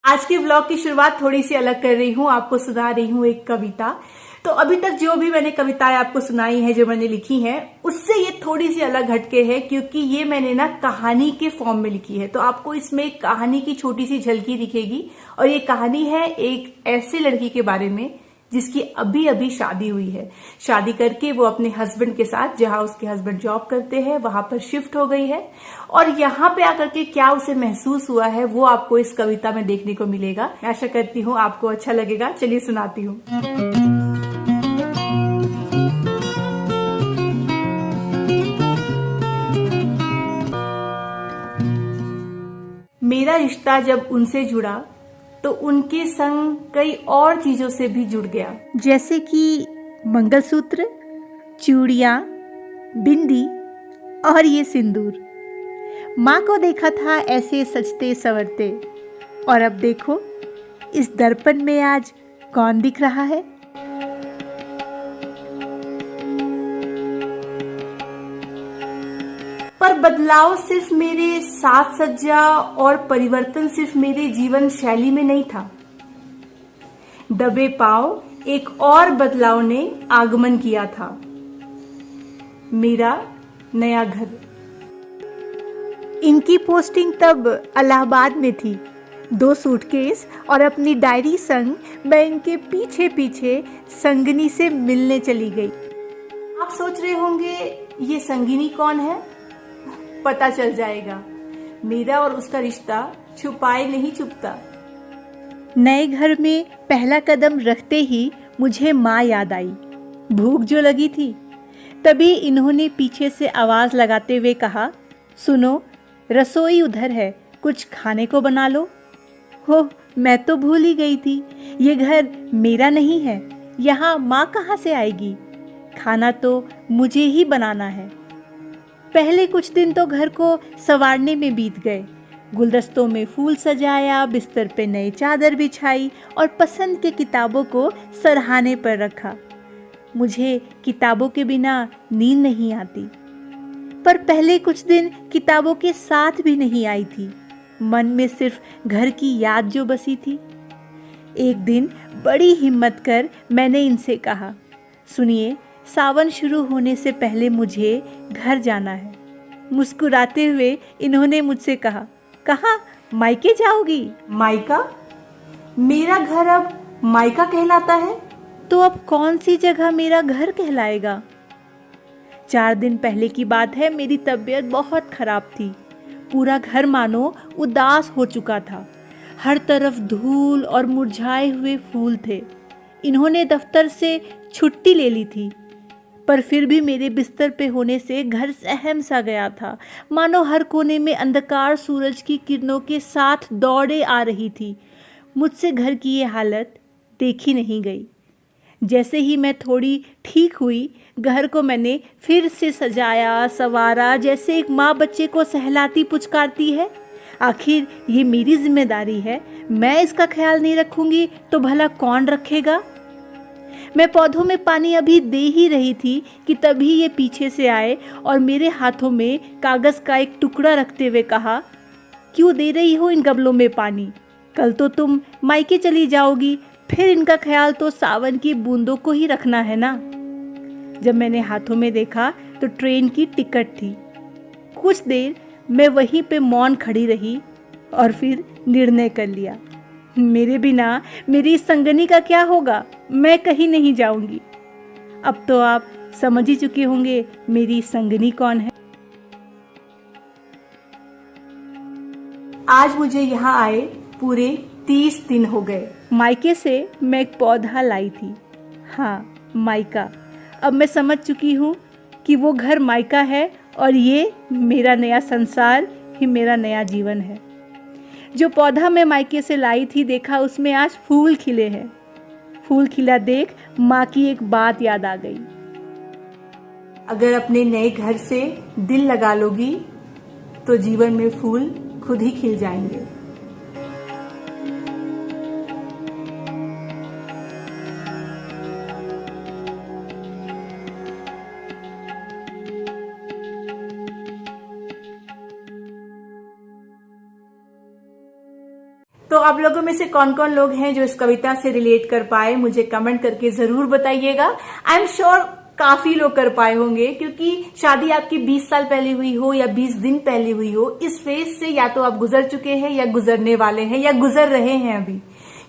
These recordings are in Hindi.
आज के व्लॉग की शुरुआत थोड़ी सी अलग कर रही हूँ। आपको सुना रही हूँ एक कविता। तो अभी तक जो भी मैंने कविताएं आपको सुनाई है, जो मैंने लिखी हैं, उससे ये थोड़ी सी अलग हटके है, क्योंकि ये मैंने ना कहानी के फॉर्म में लिखी है। तो आपको इसमें एक कहानी की छोटी सी झलकी दिखेगी। और ये कहानी है एक ऐसे लड़की के बारे में जिसकी अभी अभी शादी हुई है। शादी करके वो अपने हस्बैंड के साथ, जहां उसके हस्बैंड जॉब करते हैं, वहां पर शिफ्ट हो गई है। और यहाँ पे आकर के क्या उसे महसूस हुआ है, वो आपको इस कविता में देखने को मिलेगा। मैं आशा करती हूँ आपको अच्छा लगेगा। चलिए सुनाती हूँ। मेरा रिश्ता जब उनसे जुड़ा तो उनके संग कई और चीजों से भी जुड़ गया, जैसे कि मंगलसूत्र, चूड़ियां, बिंदी और ये सिंदूर। माँ को देखा था ऐसे सजते संवरते, और अब देखो इस दर्पण में आज कौन दिख रहा है। पर बदलाव सिर्फ मेरे साथ सज्जा और परिवर्तन सिर्फ मेरे जीवन शैली में नहीं था। दबे पांव एक और बदलाव ने आगमन किया था, मेरा नया घर। इनकी पोस्टिंग तब इलाहाबाद में थी। 2 सूटकेस और अपनी डायरी संग मैं इनके पीछे पीछे संगिनी से मिलने चली गई। आप सोच रहे होंगे ये संगिनी कौन है? पता चल जाएगा। मेरा और उसका रिश्ता छुपाए नहीं छुपता। नए घर में पहला कदम रखते ही मुझे माँ याद आई। भूख जो लगी थी, तभी इन्होंने पीछे से आवाज लगाते हुए कहा, सुनो, रसोई उधर है, कुछ खाने को बना लो। हो, मैं तो भूल ही गई थी, ये घर मेरा नहीं है। यहाँ माँ कहाँ से आएगी? खाना तो मुझे ही बनाना है। पहले कुछ दिन तो घर को संवारने में बीत गए। गुलदस्तों में फूल सजाया, बिस्तर पे नई चादर बिछाई और पसंद के किताबों को सरहाने पर रखा। मुझे किताबों के बिना नींद नहीं आती, पर पहले कुछ दिन किताबों के साथ भी नहीं आई थी। मन में सिर्फ घर की याद जो बसी थी। एक दिन बड़ी हिम्मत कर मैंने इनसे कहा, सुनिए, सावन शुरू होने से पहले मुझे घर जाना है। मुस्कुराते हुए इन्होंने मुझसे कहा, कहाँ मायके जाओगी? मायका? मेरा घर अब मायका कहलाता है? तो अब कौन सी जगह मेरा घर कहलाएगा? 4 दिन पहले की बात है, मेरी तबीयत बहुत खराब थी। पूरा घर मानो उदास हो चुका था। हर तरफ धूल और मुरझाए हुए फूल थे। इन्होंने दफ्तर से छुट्टी ले ली थी, पर फिर भी मेरे बिस्तर पे होने से घर सहम सा गया था। मानो हर कोने में अंधकार सूरज की किरणों के साथ दौड़े आ रही थी। मुझसे घर की ये हालत देखी नहीं गई। जैसे ही मैं थोड़ी ठीक हुई, घर को मैंने फिर से सजाया संवारा, जैसे एक माँ बच्चे को सहलाती पुचकारती है। आखिर ये मेरी जिम्मेदारी है, मैं इसका ख्याल नहीं रखूंगी तो भला कौन रखेगा? मैं पौधों में पानी अभी दे ही रही थी कि तभी ये पीछे से आए और मेरे हाथों में कागज का एक टुकड़ा रखते हुए कहा, क्यों दे रही हो इन गमलों में पानी? कल तो तुम मायके चली जाओगी, फिर इनका ख्याल तो सावन की बूंदों को ही रखना है ना। जब मैंने हाथों में देखा तो ट्रेन की टिकट थी। कुछ देर मैं वहीं पे मौन खड़ी रही और फिर निर्णय कर लिया, मेरे बिना मेरी संगनी का क्या होगा? मैं कहीं नहीं जाऊंगी। अब तो आप समझ ही चुके होंगे मेरी संगनी कौन है। आज मुझे यहाँ आए पूरे 30 दिन हो गए। मायके से मैं एक पौधा लाई थी। हाँ, मायका। अब मैं समझ चुकी हूँ कि वो घर मायका है और ये मेरा नया संसार ही मेरा नया जीवन है। जो पौधा मैं मायके से लाई थी, देखा उसमें आज फूल खिले हैं। फूल खिला देख माँ की एक बात याद आ गई, अगर अपने नए घर से दिल लगा लोगी तो जीवन में फूल खुद ही खिल जाएंगे। तो आप लोगों में से कौन कौन लोग हैं जो इस कविता से रिलेट कर पाए, मुझे कमेंट करके जरूर बताइएगा। आई एम श्योर काफी लोग कर पाए होंगे, क्योंकि शादी आपकी 20 साल पहले हुई हो या 20 दिन पहले हुई हो, इस फेज से या तो आप गुजर चुके हैं या गुजरने वाले हैं या गुजर रहे हैं अभी।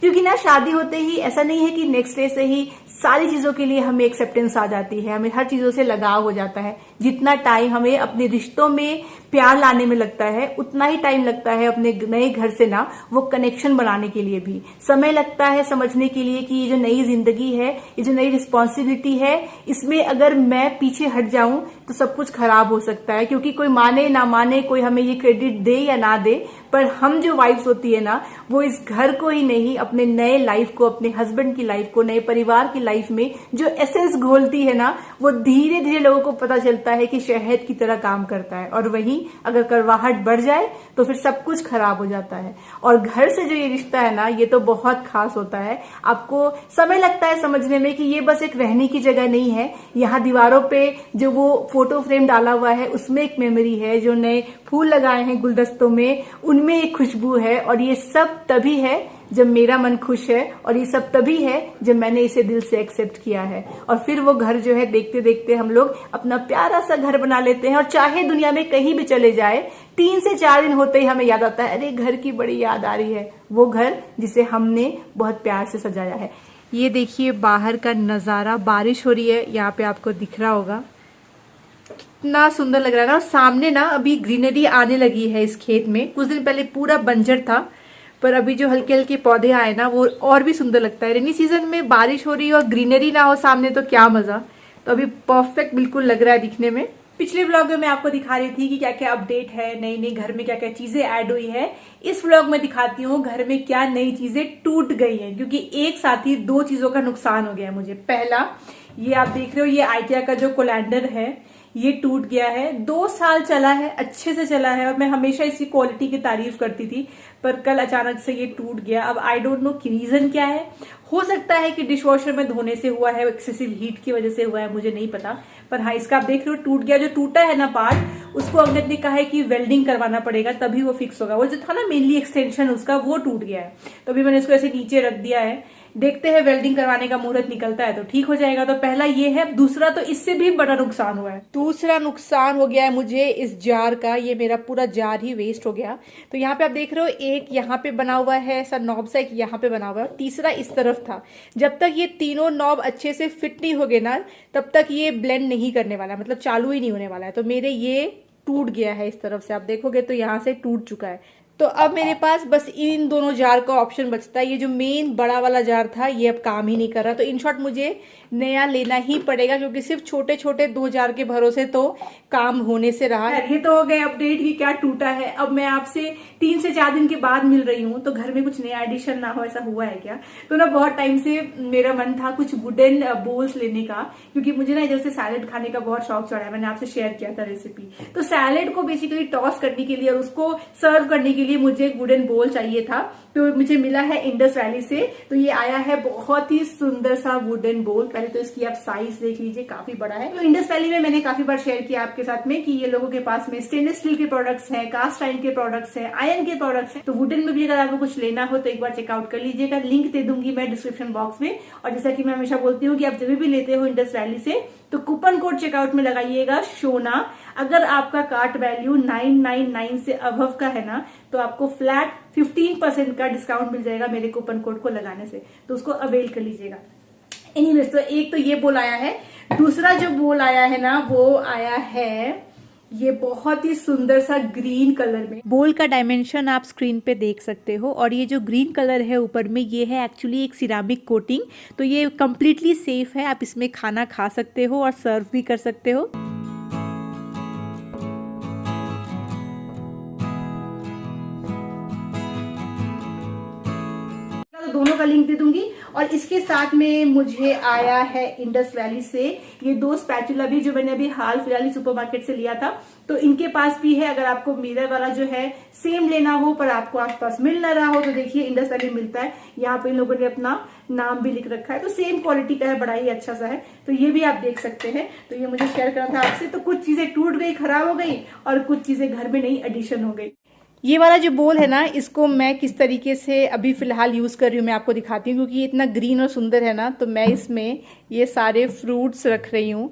क्योंकि ना शादी होते ही ऐसा नहीं है कि नेक्स्ट डे से ही सारी चीजों के लिए हमें एक्सेप्टेंस आ जाती है, हमें हर चीजों से लगाव हो जाता है। जितना टाइम हमें अपने रिश्तों में प्यार लाने में लगता है, उतना ही टाइम लगता है अपने नए घर से ना वो कनेक्शन बनाने के लिए भी समय लगता है, समझने के लिए कि ये जो नई जिंदगी है, ये जो नई रिस्पॉन्सिबिलिटी है, इसमें अगर मैं पीछे हट जाऊं तो सब कुछ खराब हो सकता है। क्योंकि कोई माने ना माने, कोई हमें ये क्रेडिट दे या ना दे, पर हम जो वाइफ्स होती है ना, वो इस घर को ही नहीं, अपने नए लाइफ को, अपने हस्बैंड की लाइफ को, नए परिवार की लाइफ में जो एसेंस घोलती है ना, वो धीरे धीरे लोगों को पता चलता है कि शहद की तरह काम करता है। और वहीं अगर कड़वाहट बढ़ जाए तो फिर सब कुछ खराब हो जाता है। और घर से जो ये रिश्ता है ना, ये तो बहुत खास होता है। आपको समय लगता है समझने में कि ये बस एक रहने की जगह नहीं है। यहाँ दीवारों पे जो वो फोटो फ्रेम डाला हुआ है, उसमें एक मेमोरी है, जो नए फूल लगाए हैं गुलदस्तों में, उनमें एक खुशबू है। और ये सब तभी है जब मेरा मन खुश है, और ये सब तभी है जब मैंने इसे दिल से एक्सेप्ट किया है। और फिर वो घर जो है देखते देखते हम लोग अपना प्यारा सा घर बना लेते हैं। और चाहे दुनिया में कहीं भी चले जाए, 3 से 4 दिन होते ही हमें याद आता है, अरे घर की बड़ी याद आ रही है, वो घर जिसे हमने बहुत प्यार से सजाया है। ये देखिए बाहर का नजारा, बारिश हो रही है, यहाँ पे आपको दिख रहा होगा, कितना सुंदर लग रहा है ना। और सामने ना अभी ग्रीनरी आने लगी है इस खेत में। कुछ दिन पहले पूरा बंजर था, पर अभी जो हल्के हल्के पौधे आए ना, वो और भी सुंदर लगता है। रेनी सीजन में बारिश हो रही है और ग्रीनरी ना हो सामने तो क्या मजा। तो अभी परफेक्ट बिल्कुल लग रहा है दिखने में। पिछले व्लॉग में मैं आपको दिखा रही थी कि क्या क्या अपडेट है, नई नई घर में क्या क्या चीजें ऐड हुई है। इस व्लॉग में दिखाती हूँ घर में क्या नई चीजें टूट गई हैं, क्योंकि एक साथ ही 2 चीजों का नुकसान हो गया मुझे। पहला, ये आप देख रहे हो, ये आइकिया का जो कोलैंडर है, ये टूट गया है। 2 साल चला है, अच्छे से चला है, और मैं हमेशा इसकी क्वालिटी की तारीफ करती थी, पर कल अचानक से ये टूट गया। अब आई डोंट नो कि रीजन क्या है। हो सकता है कि डिश वॉशर में धोने से हुआ है, एक्सेसिव हीट की वजह से हुआ है, मुझे नहीं पता। पर हाँ, इसका आप देख रहे हो टूट गया। जो टूटा है ना पार्ट, उसको अंगद ने कहा है कि वेल्डिंग करवाना पड़ेगा, तभी वो फिक्स होगा। वो जो था ना मेनली एक्सटेंशन उसका, वो टूट गया है। तो अभी मैंने इसको ऐसे नीचे रख दिया है, देखते हैं वेल्डिंग करवाने का मुहूर्त निकलता है तो ठीक हो जाएगा। तो पहला ये है। दूसरा, तो इससे भी बड़ा नुकसान हुआ है। दूसरा नुकसान हो गया है मुझे इस जार का। ये मेरा पूरा जार ही वेस्ट हो गया। तो यहाँ पे आप देख रहे हो, एक यहाँ पे बना हुआ है ऐसा नॉब सा, एक यहाँ पे बना हुआ है, तीसरा इस तरफ था। जब तक ये तीनों नॉब अच्छे से फिट नहीं हो गए ना, तब तक ये ब्लेंड नहीं करने वाला, मतलब चालू ही नहीं होने वाला है। तो मेरे ये टूट गया है इस तरफ से, आप देखोगे तो यहाँ से टूट चुका है। तो अब मेरे पास बस इन दोनों जार का ऑप्शन बचता है। ये जो मेन बड़ा वाला जार था, ये अब काम ही नहीं कर रहा। तो इन शॉर्ट मुझे नया लेना ही पड़ेगा, क्योंकि सिर्फ छोटे छोटे 2 जार के भरोसे तो काम होने से रहा। ये तो हो गए अपडेट की क्या टूटा है। अब मैं आपसे 3 से 4 दिन के बाद मिल रही हूँ, तो घर में कुछ नया एडिशन ना हो, ऐसा हुआ है क्या? तो ना बहुत टाइम से मेरा मन था कुछ वुडन बोल्स लेने का, क्योंकि मुझे ना इधर से सैलेड खाने का बहुत शौक चढ़ा है। मैंने आपसे शेयर किया था रेसिपी। तो सैलेड को बेसिकली टॉस करने के लिए और उसको सर्व करने के लिए मुझे एक वुडन बोल चाहिए था। तो मुझे मिला है इंडस वैली से। तो ये आया है बहुत ही सुंदर सा वुडन बोल। पहले तो इसकी आप साइज देख लीजिए, काफी बड़ा है। तो इंडस वैली में मैंने काफी बार शेयर किया आपके साथ में कि ये लोगों के पास में स्टेनलेस स्टील के प्रोडक्ट्स हैं, कास्ट आयरन के प्रोडक्ट्स हैं, आयरन के प्रोडक्ट्स हैं। तो वुडन में भी अगर आपको कुछ लेना हो तो एक बार चेकआउट कर लीजिएगा। लिंक दे दूंगी मैं डिस्क्रिप्शन बॉक्स में। और जैसा कि मैं हमेशा बोलती हूँ कि आप जब भी लेते हो इंडस वैली से, तो कूपन कोड चेकआउट में लगाइएगा शोना। अगर आपका कार्ट वैल्यू 999 से अबव का है ना, तो आपको फ्लैट 15% का डिस्काउंट मिल जाएगा मेरे कूपन कोड को लगाने से। तो उसको अवेल कर लीजिएगा। एनीवेज, तो एक तो ये बोल आया है। दूसरा जो बोल आया है ना, वो आया है ये बहुत ही सुंदर सा ग्रीन कलर में। बोल का डायमेंशन आप स्क्रीन पे देख सकते हो। और ये जो ग्रीन कलर है ऊपर में, ये है एक्चुअली एक सिरामिक कोटिंग। तो ये कंप्लीटली सेफ है, आप इसमें खाना खा सकते हो और सर्व भी कर सकते हो। दोनों का लिंक दे दूंगी। और इसके साथ में मुझे आया है इंडस वैली से ये 2 स्पैचुला भी, जो मैंने अभी हाल फिलहाल सुपरमार्केट से लिया था। तो इनके पास भी है। अगर आपको मिरर वाला जो है सेम लेना हो, पर आपको आसपास मिल ना रहा हो, तो देखिए इंडस वैली मिलता है। यहाँ पे इन लोगों ने अपना नाम भी लिख रखा है। तो सेम क्वालिटी का है, बड़ा ही अच्छा सा है। तो ये भी आप देख सकते हैं। तो ये मुझे शेयर करना था आपसे। तो कुछ चीजें टूट गई, खराब हो गई, और कुछ चीजें घर में नई एडिशन हो गई। ये वाला जो बोल है ना, इसको मैं किस तरीके से अभी फ़िलहाल यूज़ कर रही हूँ मैं आपको दिखाती हूँ, क्योंकि ये इतना ग्रीन और सुंदर है ना, तो मैं इसमें ये सारे फ्रूट्स रख रही हूँ।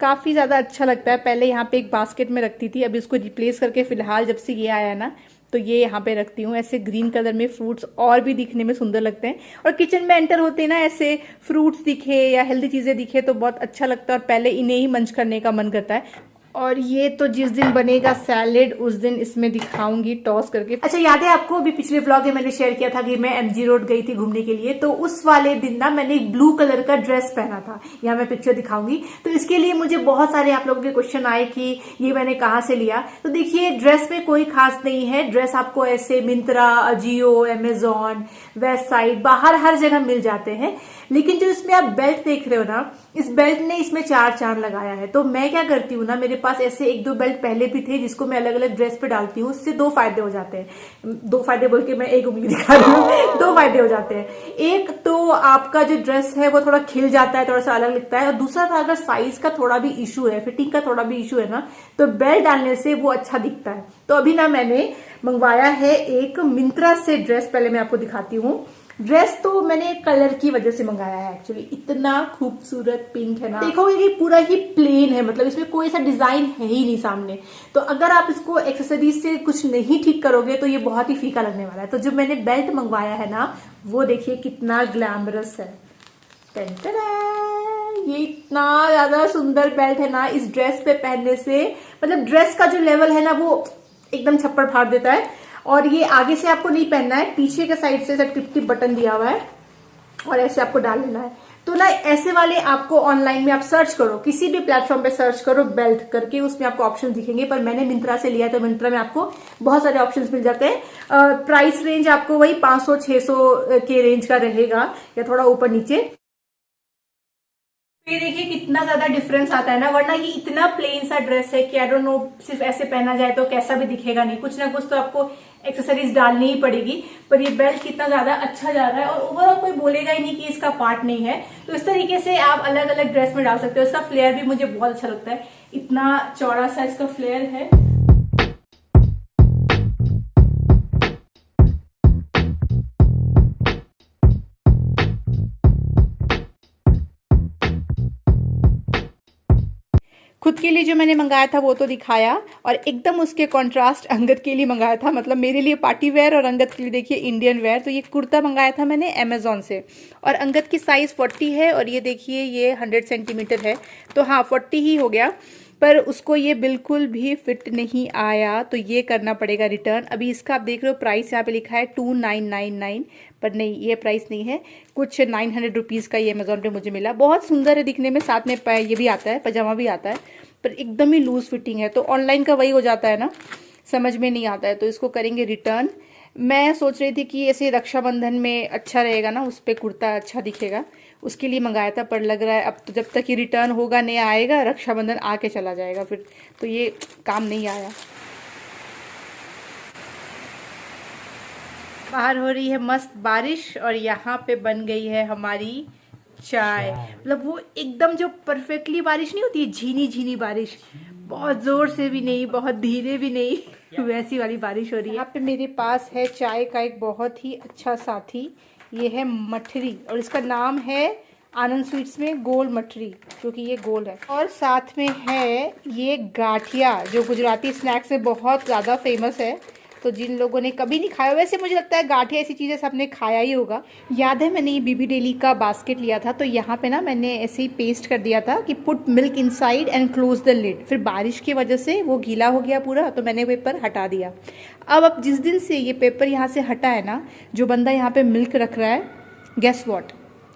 काफ़ी ज़्यादा अच्छा लगता है। पहले यहाँ पे एक बास्केट में रखती थी, अभी उसको रिप्लेस करके फ़िलहाल जब से ये आया है ना, तो ये यहाँ पे रखती हूँ। ऐसे ग्रीन कलर में फ्रूट्स और भी दिखने में सुंदर लगते हैं, और किचन में एंटर होते हैं ना, ऐसे फ्रूट्स दिखे या हेल्दी चीज़ें दिखे तो बहुत अच्छा लगता है, और पहले इन्हें ही मंच करने का मन करता है। और ये तो जिस दिन बनेगा सैलेड उस दिन इसमें दिखाऊंगी टॉस करके। अच्छा, याद है आपको अभी पिछले व्लॉग में मैंने शेयर किया था कि मैं एमजी रोड गई थी घूमने के लिए, तो उस वाले दिन ना मैंने एक ब्लू कलर का ड्रेस पहना था। यहाँ मैं पिक्चर दिखाऊंगी। तो इसके लिए मुझे बहुत सारे आप लोगों के क्वेश्चन आए कि ये मैंने कहाँ से लिया। तो देखिए, ड्रेस में कोई खास नहीं है। ड्रेस आपको ऐसे Myntra, Ajio, Amazon, west side, बाहर हर जगह मिल जाते हैं। लेकिन जो इसमें आप बेल्ट देख रहे हो ना, इस बेल्ट ने इसमें 4 चांद लगाया है। तो मैं क्या करती हूँ ना, मेरे पास ऐसे 1-2 बेल्ट पहले भी थे जिसको मैं अलग अलग ड्रेस पे डालती हूँ। उससे 2 फायदे हो जाते हैं। 2 फायदे बोल के मैं एक उंगली दिखा रही हूँ। 2 फायदे हो जाते हैं। एक तो आपका जो ड्रेस है वो थोड़ा खिल जाता है, थोड़ा सा अलग लगता है। और दूसरा, अगर साइज का थोड़ा भी इशू है, फिटिंग का थोड़ा भी इशू है ना, तो बेल्ट डालने से वो अच्छा दिखता है। तो अभी ना मैंने मंगवाया है एक मिंत्रा से ड्रेस। पहले मैं आपको दिखाती हूँ। ड्रेस तो मैंने कलर की वजह से मंगाया है। एक्चुअली इतना खूबसूरत पिंक है ना, देखोगे कि पूरा ही प्लेन है, मतलब इसमें कोई सा डिजाइन है ही नहीं सामने। तो अगर आप इसको एक्सेसरीज से कुछ नहीं ठीक करोगे तो ये बहुत ही फीका लगने वाला है। तो जो मैंने बेल्ट मंगवाया है ना, वो देखिए कितना ग्लैमरस है। ये इतना ज्यादा सुंदर बेल्ट है ना, इस ड्रेस पे पहनने से मतलब ड्रेस का जो लेवल है ना वो एकदम छप्पड़ फाड़ देता है। और ये आगे से आपको नहीं पहनना है, पीछे के साइड से टिप टिप बटन दिया हुआ है और ऐसे आपको डाल लेना है। तो ना ऐसे वाले आपको ऑनलाइन में आप सर्च करो, किसी भी प्लेटफॉर्म पे सर्च करो बेल्ट करके, उसमें आपको ऑप्शन दिखेंगे। पर मैंने मिंत्रा से लिया, तो मिंत्रा में आपको बहुत सारे ऑप्शंस मिल जाते हैं। प्राइस रेंज आपको वही 500-600 के रेंज का रहेगा या थोड़ा ऊपर नीचे। ये देखिए कितना ज्यादा डिफरेंस आता है ना, वरना ये इतना प्लेन सा ड्रेस है कि आई डोंट नो, सिर्फ ऐसे पहना जाए तो कैसा भी दिखेगा नहीं, कुछ ना कुछ तो आपको एक्सेसरीज डालनी ही पड़ेगी। पर ये बेल्ट कितना ज्यादा अच्छा जा रहा है, और ओवरऑल कोई बोलेगा ही नहीं कि इसका पार्ट नहीं है। तो इस तरीके से आप अलग अलग ड्रेस में डाल सकते हो। इसका फ्लेयर भी मुझे बहुत अच्छा लगता है, इतना चौड़ा सा इसका फ्लेयर है। खुद के लिए जो मैंने मंगाया था वो तो दिखाया, और एकदम उसके कॉन्ट्रास्ट अंगद के लिए मंगाया था। मतलब मेरे लिए पार्टी वेयर और अंगद के लिए देखिए इंडियन वेयर। तो ये कुर्ता मंगाया था मैंने अमेजोन से, और अंगद की साइज़ 40 है, और ये देखिए ये 100 सेंटीमीटर है। तो हाँ, 40 ही हो गया, पर उसको ये बिल्कुल भी फिट नहीं आया, तो ये करना पड़ेगा रिटर्न। अभी इसका आप देख रहे हो प्राइस यहाँ पे लिखा है 2999, पर नहीं, ये प्राइस नहीं है, कुछ 900 रुपीज़ का ये अमेजोन पे मुझे मिला। बहुत सुंदर है दिखने में, साथ में ये भी आता है, पजामा भी आता है, पर एकदम ही लूज फिटिंग है। तो ऑनलाइन का वही हो जाता है ना, समझ में नहीं आता है। तो इसको करेंगे रिटर्न। मैं सोच रही थी कि ऐसे रक्षाबंधन में अच्छा रहेगा ना, उस पर कुर्ता अच्छा दिखेगा, उसके लिए मंगाया था। पर लग रहा है अब तो जब तक ये रिटर्न होगा, नया आएगा, रक्षाबंधन आके चला जाएगा फिर, तो ये काम नहीं आया। बाहर हो रही है मस्त बारिश, और यहाँ पे बन गई है हमारी चाय। मतलब वो एकदम जो परफेक्टली बारिश नहीं होती है, झीनी झीनी बारिश, बहुत जोर से भी नहीं, बहुत धीरे भी नहीं, वैसी वाली बारिश हो रही है। यहाँ पे मेरे पास है चाय का एक बहुत ही अच्छा साथी, ये है मठरी, और इसका नाम है आनंद स्वीट्स में गोल मठरी, क्योंकि ये गोल है। और साथ में है ये गाठिया, जो गुजराती स्नैक्स में बहुत ज़्यादा फेमस है। तो जिन लोगों ने कभी नहीं खाया, वैसे मुझे लगता है गाठिया ऐसी चीज़ें सबने खाया ही होगा। याद है मैंने ये बीबी डेली का बास्केट लिया था, तो यहाँ पे ना मैंने ऐसे ही पेस्ट कर दिया था कि put milk inside and close the lid. फिर बारिश की वजह से वो गीला हो गया पूरा, तो मैंने पेपर हटा दिया। अब जिस दिन से ये पेपर यहाँ से हटा है ना, जो बंदा यहाँ पे मिल्क रख रहा है, गेस व्हाट,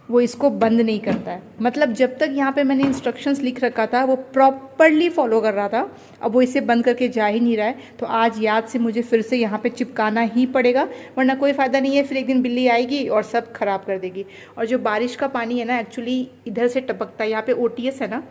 वो इसको बंद नहीं करता है। मतलब जब तक यहाँ पे मैंने इंस्ट्रक्शंस लिख रखा था वो प्रॉपरली फॉलो कर रहा था, अब वो इसे बंद करके जा ही नहीं रहा है। तो आज याद से मुझे फिर से यहाँ पे चिपकाना ही पड़ेगा, वरना कोई फ़ायदा नहीं है। फिर एक दिन बिल्ली आएगी और सब खराब कर देगी। और जो बारिश का पानी है ना, एक्चुअली इधर से टपकता है, यहाँ पे ओटीएस है ना,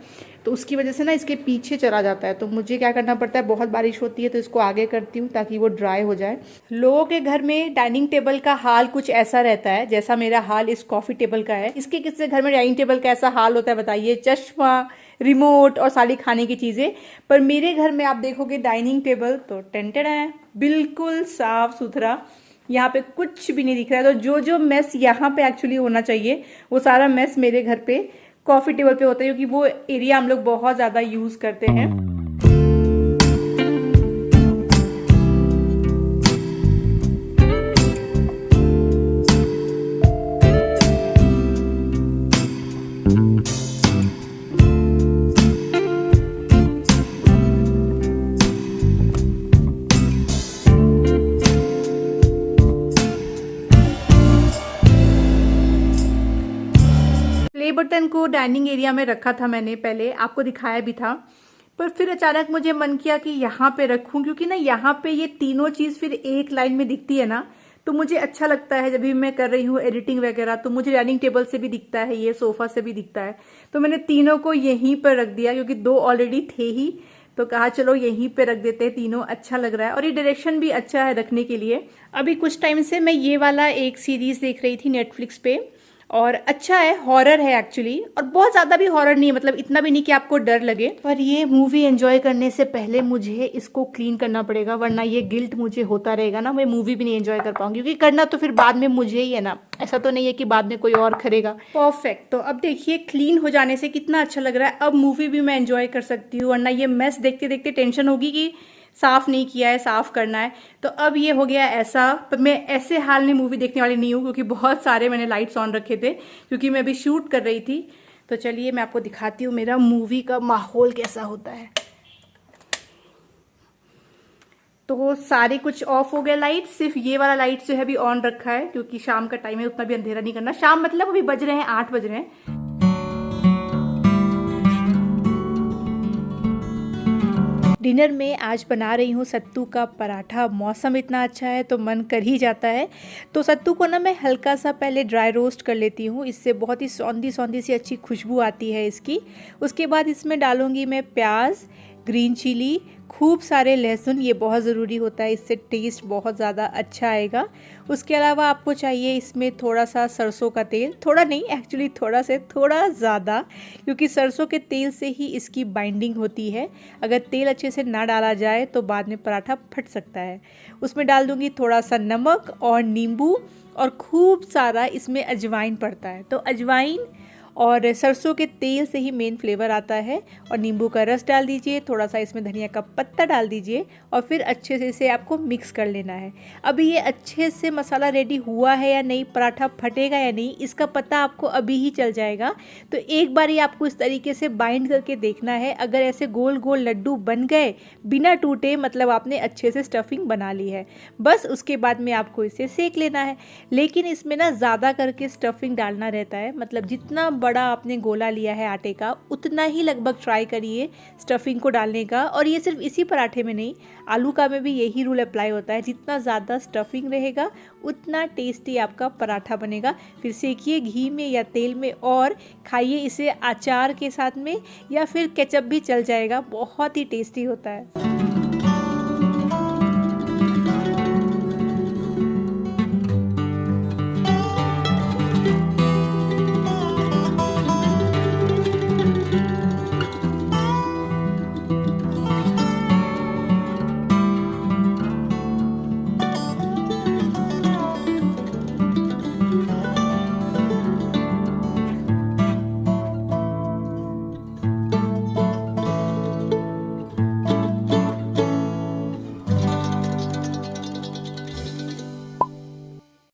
तो उसकी वजह से ना इसके पीछे चला जाता है। तो मुझे क्या करना पड़ता है, बहुत बारिश होती है तो इसको आगे करती हूँ ताकि वो ड्राई हो जाए। लोगों के घर में डाइनिंग टेबल का हाल कुछ ऐसा रहता है जैसा मेरा हाल इस कॉफ़ी टेबल का है। इसके किसके घर में डाइनिंग टेबल का ऐसा हाल होता है बताइए? चश्मा, रिमोट और सारी खाने की चीज़ें। पर मेरे घर में आप देखोगे डाइनिंग टेबल तो टेंटेड है, बिल्कुल साफ सुथरा, यहाँ पे कुछ भी नहीं दिख रहा है। तो जो जो मेस यहाँ पे एक्चुअली होना चाहिए वो सारा मेस मेरे घर पे कॉफ़ी टेबल पे होता है, क्योंकि वो एरिया हम लोग बहुत ज़्यादा यूज़ करते हैं। प्ले बटन को डाइनिंग एरिया में रखा था मैंने, पहले आपको दिखाया भी था, पर फिर अचानक मुझे मन किया कि यहाँ पे रखूं, क्योंकि ना यहाँ पे ये तीनों चीज़ फिर एक लाइन में दिखती है ना, तो मुझे अच्छा लगता है। जब भी मैं कर रही हूँ एडिटिंग वगैरह तो मुझे डाइनिंग टेबल से भी दिखता है, ये सोफ़ा से भी दिखता है। तो मैंने तीनों को यहीं पर रख दिया, क्योंकि दो ऑलरेडी थे ही, तो कहा चलो यहीं पे रख देते हैं, तीनों अच्छा लग रहा है और ये डायरेक्शन भी अच्छा है रखने के लिए। अभी कुछ टाइम से मैं ये वाला एक सीरीज़ देख रही थी नेटफ्लिक्स पे, और अच्छा है, हॉरर है एक्चुअली, और बहुत ज़्यादा भी हॉरर नहीं है, मतलब इतना भी नहीं कि आपको डर लगे। पर ये मूवी एंजॉय करने से पहले मुझे इसको क्लीन करना पड़ेगा, वरना ये गिल्ट मुझे होता रहेगा ना, मैं मूवी भी नहीं एंजॉय कर पाऊंगी, क्योंकि करना तो फिर बाद में मुझे ही है ना, ऐसा तो नहीं है कि बाद में कोई और करेगा। परफेक्ट। तो अब देखिए क्लीन हो जाने से कितना अच्छा लग रहा है, अब मूवी भी मैं एंजॉय कर सकती हूँ, वरना ये मेस देखते देखते टेंशन होगी कि साफ नहीं किया है, साफ करना है। तो अब ये हो गया ऐसा, पर मैं ऐसे हाल में मूवी देखने वाली नहीं हूँ, क्योंकि बहुत सारे मैंने लाइट्स ऑन रखे थे, क्योंकि मैं अभी शूट कर रही थी। तो चलिए मैं आपको दिखाती हूँ मेरा मूवी का माहौल कैसा होता है। तो सारे कुछ ऑफ हो गए लाइट, सिर्फ ये वाला लाइट जो है अभी ऑन रखा है, क्योंकि शाम का टाइम है, उतना भी अंधेरा नहीं करना। शाम मतलब अभी बज रहे हैं 8 बज रहे हैं। डिनर में आज बना रही हूँ सत्तू का पराठा। मौसम इतना अच्छा है तो मन कर ही जाता है। तो सत्तू को ना मैं हल्का सा पहले ड्राई रोस्ट कर लेती हूँ, इससे बहुत ही सौंधी सौंधी सी अच्छी खुशबू आती है इसकी। उसके बाद इसमें डालूँगी मैं प्याज, ग्रीन चिली, खूब सारे लहसुन, ये बहुत ज़रूरी होता है, इससे टेस्ट बहुत ज़्यादा अच्छा आएगा। उसके अलावा आपको चाहिए इसमें थोड़ा सा सरसों का तेल, थोड़ा नहीं एक्चुअली थोड़ा से थोड़ा ज़्यादा, क्योंकि सरसों के तेल से ही इसकी बाइंडिंग होती है। अगर तेल अच्छे से ना डाला जाए तो बाद में पराठा फट सकता है। उसमें डाल दूँगी थोड़ा सा नमक और नींबू, और खूब सारा इसमें अजवाइन पड़ता है। तो अजवाइन और सरसों के तेल से ही मेन फ्लेवर आता है। और नींबू का रस डाल दीजिए, थोड़ा सा इसमें धनिया का पत्ता डाल दीजिए, और फिर अच्छे से इसे आपको मिक्स कर लेना है। अभी ये अच्छे से मसाला रेडी हुआ है या नहीं, पराठा फटेगा या नहीं, इसका पता आपको अभी ही चल जाएगा। तो एक बार ही आपको इस तरीके से बाइंड करके देखना है। अगर ऐसे गोल गोल लड्डू बन गए बिना टूटे, मतलब आपने अच्छे से स्टफिंग बना ली है। बस उसके बाद में आपको इसे सेक लेना है। लेकिन इसमें ना ज़्यादा करके स्टफिंग डालना रहता है, मतलब जितना बड़ा आपने गोला लिया है आटे का, उतना ही लगभग ट्राई करिए स्टफिंग को डालने का। और ये सिर्फ इसी पराठे में नहीं, आलू का में भी यही रूल अप्लाई होता है। जितना ज़्यादा स्टफिंग रहेगा उतना टेस्टी आपका पराठा बनेगा। फिर सेकिए घी में या तेल में, और खाइए इसे अचार के साथ में, या फिर केचप भी चल जाएगा, बहुत ही टेस्टी होता है।